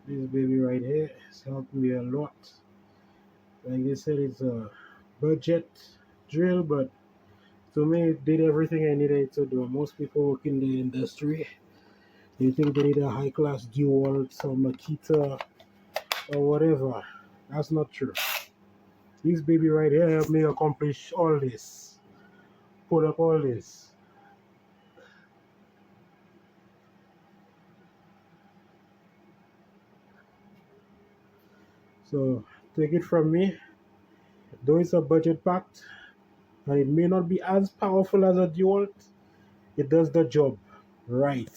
This baby right here has helped me a lot. Like I said, it's a budget drill, but to me, it did everything I needed to do. Most people work in the industry, they think they need a high-class DeWalt, some Makita, or whatever. That's not true. This baby right here helped me accomplish all this. Put up all this. So take it from me, though it's a budget packed and it may not be as powerful as a DeWalt, it does the job right.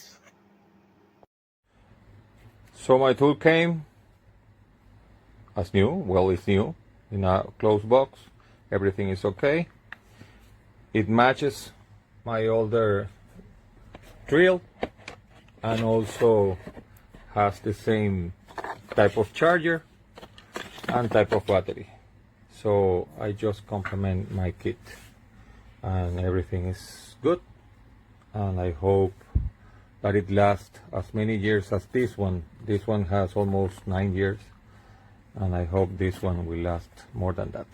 So my tool came as new. Well, it's new in a closed box. Everything is okay. It matches my older drill and also has the same type of charger and type of battery. So I just complement my kit and everything is good, and I hope that it lasts as many years as this one. This one has almost 9 years, and I hope this one will last more than that.